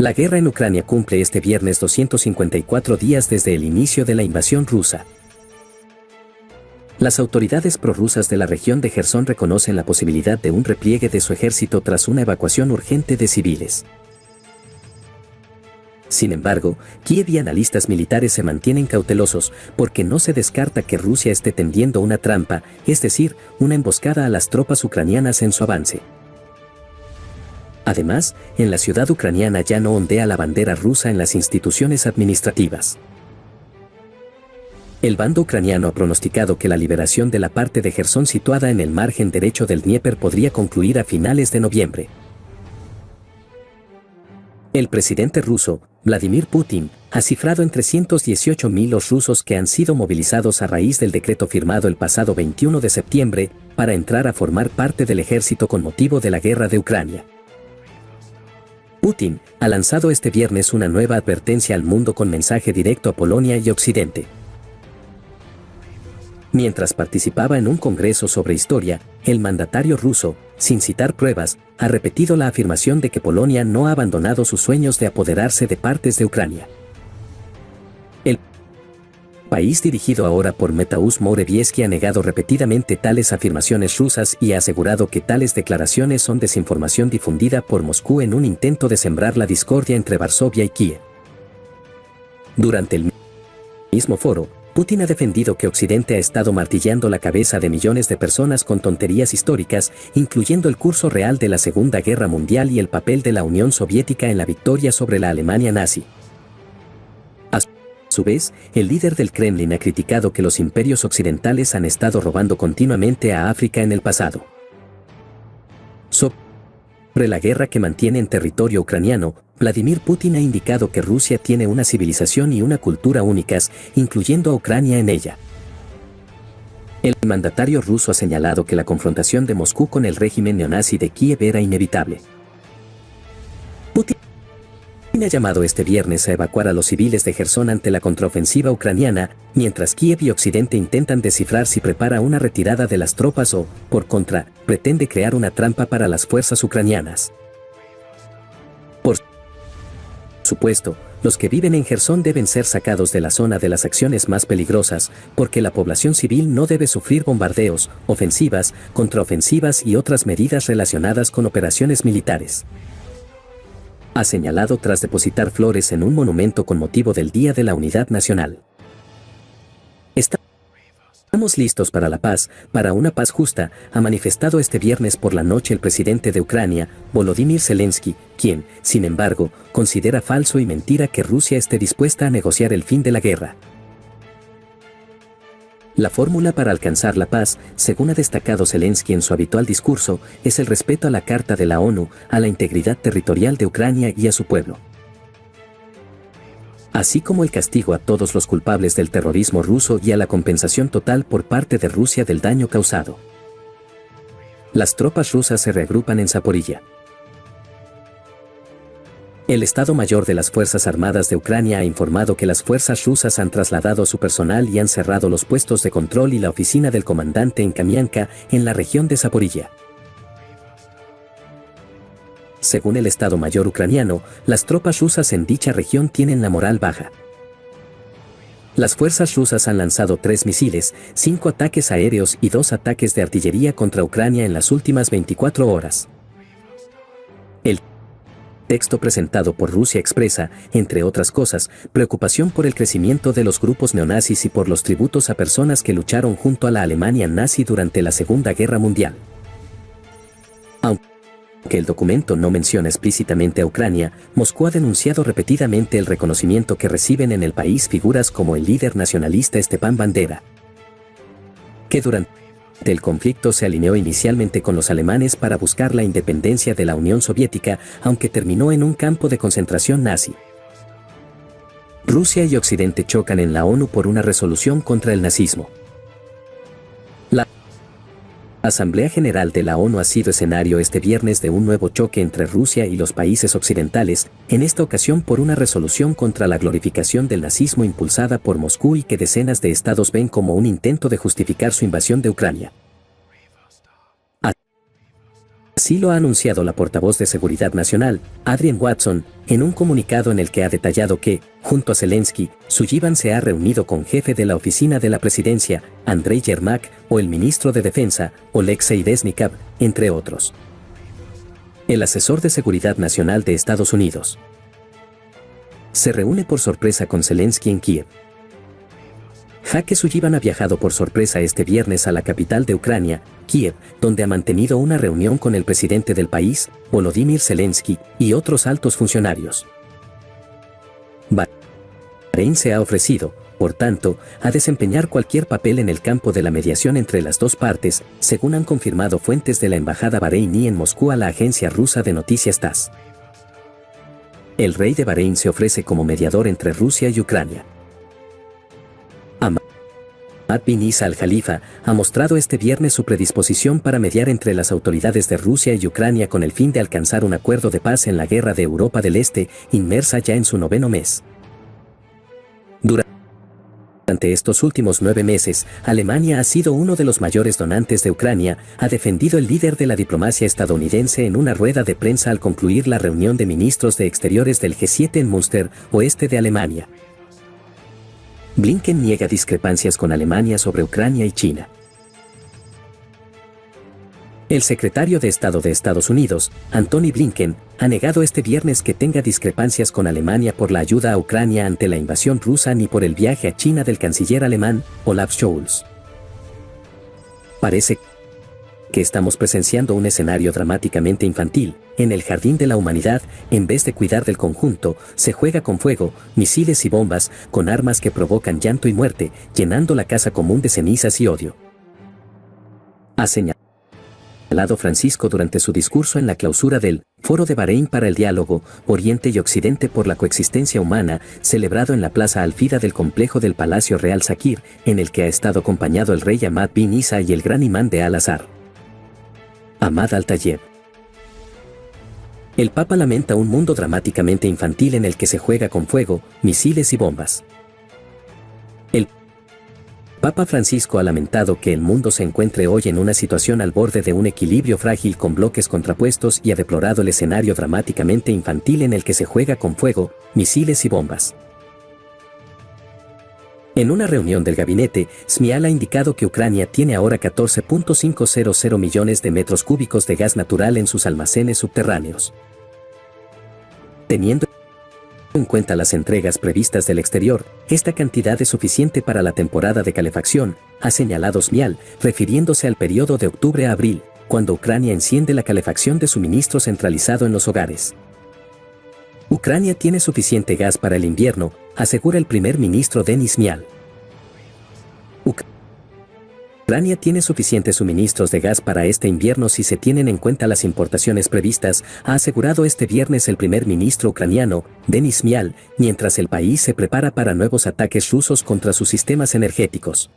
La guerra en Ucrania cumple este viernes 254 días desde el inicio de la invasión rusa. Las autoridades prorrusas de la región de Jersón reconocen la posibilidad de un repliegue de su ejército tras una evacuación urgente de civiles. Sin embargo, Kiev y analistas militares se mantienen cautelosos porque no se descarta que Rusia esté tendiendo una trampa, es decir, una emboscada a las tropas ucranianas en su avance. Además, en la ciudad ucraniana ya no ondea la bandera rusa en las instituciones administrativas. El bando ucraniano ha pronosticado que la liberación de la parte de Jersón situada en el margen derecho del Dnieper podría concluir a finales de noviembre. El presidente ruso, Vladimir Putin, ha cifrado en 318.000 los rusos que han sido movilizados a raíz del decreto firmado el pasado 21 de septiembre para entrar a formar parte del ejército con motivo de la guerra de Ucrania. Putin ha lanzado este viernes una nueva advertencia al mundo con mensaje directo a Polonia y Occidente. Mientras participaba en un congreso sobre historia, el mandatario ruso, sin citar pruebas, ha repetido la afirmación de que Polonia no ha abandonado sus sueños de apoderarse de partes de Ucrania. El país dirigido ahora por Mateusz Morawiecki ha negado repetidamente tales afirmaciones rusas y ha asegurado que tales declaraciones son desinformación difundida por Moscú en un intento de sembrar la discordia entre Varsovia y Kiev. Durante el mismo foro, Putin ha defendido que Occidente ha estado martillando la cabeza de millones de personas con tonterías históricas, incluyendo el curso real de la Segunda Guerra Mundial y el papel de la Unión Soviética en la victoria sobre la Alemania nazi. A su vez, el líder del Kremlin ha criticado que los imperios occidentales han estado robando continuamente a África en el pasado. Sobre la guerra que mantiene en territorio ucraniano, Vladimir Putin ha indicado que Rusia tiene una civilización y una cultura únicas, incluyendo a Ucrania en ella. El mandatario ruso ha señalado que la confrontación de Moscú con el régimen neonazi de Kiev era inevitable. Putin ha llamado este viernes a evacuar a los civiles de Jersón ante la contraofensiva ucraniana, mientras Kiev y Occidente intentan descifrar si prepara una retirada de las tropas o, por contra, pretende crear una trampa para las fuerzas ucranianas. Por supuesto, los que viven en Jersón deben ser sacados de la zona de las acciones más peligrosas, porque la población civil no debe sufrir bombardeos, ofensivas, contraofensivas y otras medidas relacionadas con operaciones militares. Ha señalado tras depositar flores en un monumento con motivo del Día de la Unidad Nacional. Estamos listos para la paz, para una paz justa, ha manifestado este viernes por la noche el presidente de Ucrania, Volodymyr Zelensky, quien, sin embargo, considera falso y mentira que Rusia esté dispuesta a negociar el fin de la guerra. La fórmula para alcanzar la paz, según ha destacado Zelensky en su habitual discurso, es el respeto a la Carta de la ONU, a la integridad territorial de Ucrania y a su pueblo, así como el castigo a todos los culpables del terrorismo ruso y a la compensación total por parte de Rusia del daño causado. Las tropas rusas se reagrupan en Zaporilla. El Estado Mayor de las Fuerzas Armadas de Ucrania ha informado que las fuerzas rusas han trasladado a su personal y han cerrado los puestos de control y la oficina del comandante en Kamianka, en la región de Zaporilla. Según el Estado Mayor ucraniano, las tropas rusas en dicha región tienen la moral baja. Las fuerzas rusas han lanzado 3 misiles, 5 ataques aéreos y 2 ataques de artillería contra Ucrania en las últimas 24 horas. El texto presentado por Rusia expresa, entre otras cosas, preocupación por el crecimiento de los grupos neonazis y por los tributos a personas que lucharon junto a la Alemania nazi durante la Segunda Guerra Mundial. Aunque el documento no menciona explícitamente a Ucrania, Moscú ha denunciado repetidamente el reconocimiento que reciben en el país figuras como el líder nacionalista Stepan Bandera, que durante el conflicto se alineó inicialmente con los alemanes para buscar la independencia de la Unión Soviética, aunque terminó en un campo de concentración nazi. Rusia y Occidente chocan en la ONU por una resolución contra el nazismo. La Asamblea General de la ONU ha sido escenario este viernes de un nuevo choque entre Rusia y los países occidentales, en esta ocasión por una resolución contra la glorificación del nazismo impulsada por Moscú y que decenas de estados ven como un intento de justificar su invasión de Ucrania. Así lo ha anunciado la portavoz de Seguridad Nacional, Adrienne Watson, en un comunicado en el que ha detallado que, junto a Zelensky, Sullivan se ha reunido con jefe de la oficina de la presidencia, Andrei Yermak, o el ministro de Defensa, Oleksiy Reznikov, entre otros. El asesor de Seguridad Nacional de Estados Unidos se reúne por sorpresa con Zelensky en Kiev. Jake Sullivan ha viajado por sorpresa este viernes a la capital de Ucrania, Kiev, donde ha mantenido una reunión con el presidente del país, Volodymyr Zelensky, y otros altos funcionarios. Bahrein se ha ofrecido, por tanto, a desempeñar cualquier papel en el campo de la mediación entre las dos partes, según han confirmado fuentes de la embajada bareiní en Moscú a la agencia rusa de noticias TASS. El rey de Bahrein se ofrece como mediador entre Rusia y Ucrania. Hamad bin Isa al-Jalifa ha mostrado este viernes su predisposición para mediar entre las autoridades de Rusia y Ucrania con el fin de alcanzar un acuerdo de paz en la guerra de Europa del Este, inmersa ya en su 9º mes. Durante estos últimos 9 meses, Alemania ha sido uno de los mayores donantes de Ucrania, ha defendido el líder de la diplomacia estadounidense en una rueda de prensa al concluir la reunión de ministros de Exteriores del G7 en Münster, oeste de Alemania. Blinken niega discrepancias con Alemania sobre Ucrania y China. El secretario de Estado de Estados Unidos, Antony Blinken, ha negado este viernes que tenga discrepancias con Alemania por la ayuda a Ucrania ante la invasión rusa ni por el viaje a China del canciller alemán, Olaf Scholz. Parece que estamos presenciando un escenario dramáticamente infantil. En el jardín de la humanidad, en vez de cuidar del conjunto, se juega con fuego, misiles y bombas, con armas que provocan llanto y muerte, llenando la casa común de cenizas y odio. Ha señalado Francisco durante su discurso en la clausura del Foro de Bahrein para el Diálogo, Oriente y Occidente por la Coexistencia Humana, celebrado en la Plaza Alfida del complejo del Palacio Real Sakir, en el que ha estado acompañado el rey Hamad bin Isa y el gran imán de Al-Azhar, Ahmad al-Tayeb. El Papa lamenta un mundo dramáticamente infantil en el que se juega con fuego, misiles y bombas. El Papa Francisco ha lamentado que el mundo se encuentre hoy en una situación al borde de un equilibrio frágil con bloques contrapuestos y ha deplorado el escenario dramáticamente infantil en el que se juega con fuego, misiles y bombas. En una reunión del gabinete, Szmial ha indicado que Ucrania tiene ahora 14.500 millones de metros cúbicos de gas natural en sus almacenes subterráneos. Teniendo en cuenta las entregas previstas del exterior, esta cantidad es suficiente para la temporada de calefacción, ha señalado Szmial, refiriéndose al periodo de octubre a abril, cuando Ucrania enciende la calefacción de suministro centralizado en los hogares. Ucrania tiene suficiente gas para el invierno, asegura el primer ministro Denis Szmial. Ucrania tiene suficientes suministros de gas para este invierno si se tienen en cuenta las importaciones previstas, ha asegurado este viernes el primer ministro ucraniano, Denis Szmial, mientras el país se prepara para nuevos ataques rusos contra sus sistemas energéticos.